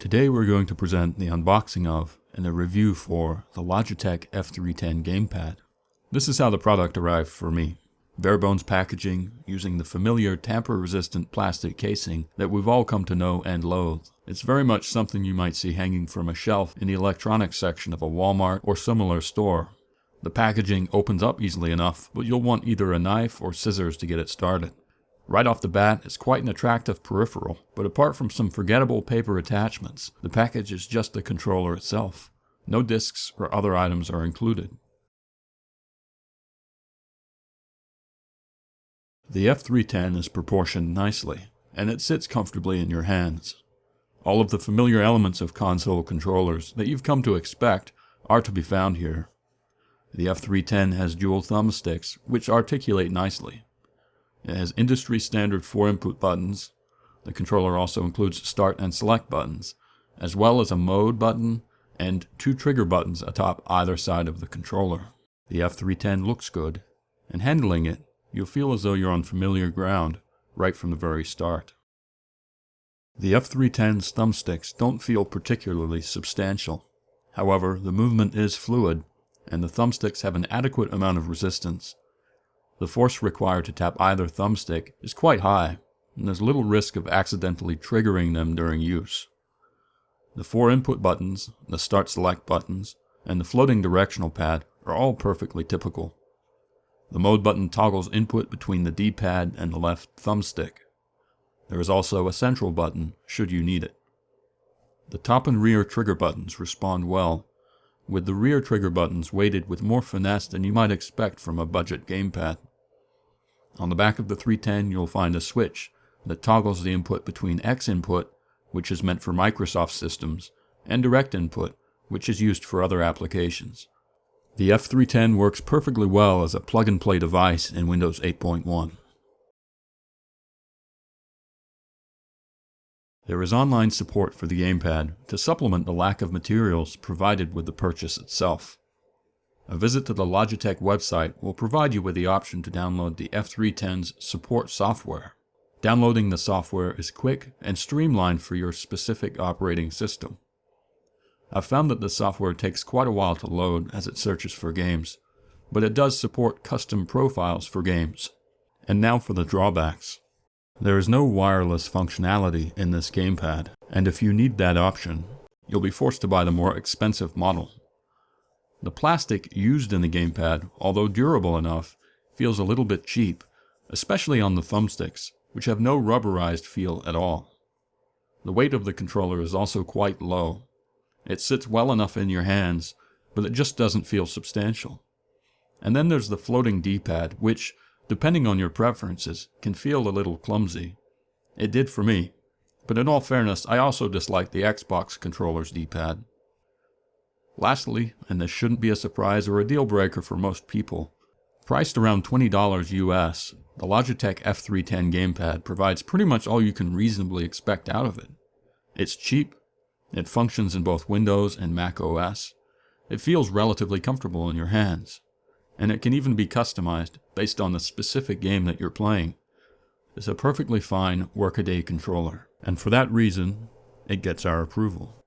Today we're going to present the unboxing of and a review for the Logitech F310 Gamepad. This is how the product arrived for me. Bare bones packaging, using the familiar tamper-resistant plastic casing that we've all come to know and loathe. It's very much something you might see hanging from a shelf in the electronics section of a Walmart or similar store. The packaging opens up easily enough, but you'll want either a knife or scissors to get it started. Right off the bat, it's quite an attractive peripheral, but apart from some forgettable paper attachments, the package is just the controller itself. No discs or other items are included. The F310 is proportioned nicely, and it sits comfortably in your hands. All of the familiar elements of console controllers that you've come to expect are to be found here. The F310 has dual thumbsticks, which articulate nicely. It has industry standard 4-input buttons. The controller also includes start and select buttons, as well as a mode button and 2 trigger buttons atop either side of the controller. The F310 looks good, and handling it, you'll feel as though you're on familiar ground right from the very start. The F310's thumbsticks don't feel particularly substantial. However, the movement is fluid, and the thumbsticks have an adequate amount of resistance. The force required to tap either thumbstick is quite high, and there's little risk of accidentally triggering them during use. The 4 input buttons, the start-select buttons, and the floating directional pad are all perfectly typical. The mode button toggles input between the D-pad and the left thumbstick. There is also a central button, should you need it. The top and rear trigger buttons respond well, with the rear trigger buttons weighted with more finesse than you might expect from a budget gamepad. On the back of the 310 you'll find a switch that toggles the input between X input, which is meant for Microsoft systems, and direct input, which is used for other applications. The F310 works perfectly well as a plug-and-play device in Windows 8.1. There is online support for the gamepad to supplement the lack of materials provided with the purchase itself. A visit to the Logitech website will provide you with the option to download the F310's support software. Downloading the software is quick and streamlined for your specific operating system. I've found that the software takes quite a while to load as it searches for games, but it does support custom profiles for games. And now for the drawbacks. There is no wireless functionality in this gamepad, and if you need that option, you'll be forced to buy the more expensive model. The plastic used in the gamepad, although durable enough, feels a little bit cheap, especially on the thumbsticks, which have no rubberized feel at all. The weight of the controller is also quite low. It sits well enough in your hands, but it just doesn't feel substantial. And then there's the floating D-pad, which, depending on your preferences, can feel a little clumsy. It did for me, but in all fairness, I also dislike the Xbox controller's D-pad. Lastly, and this shouldn't be a surprise or a deal breaker for most people, priced around $20 US, the Logitech F310 Gamepad provides pretty much all you can reasonably expect out of it. It's cheap, it functions in both Windows and Mac OS, it feels relatively comfortable in your hands, and it can even be customized based on the specific game that you're playing. It's a perfectly fine workaday controller, and for that reason, it gets our approval.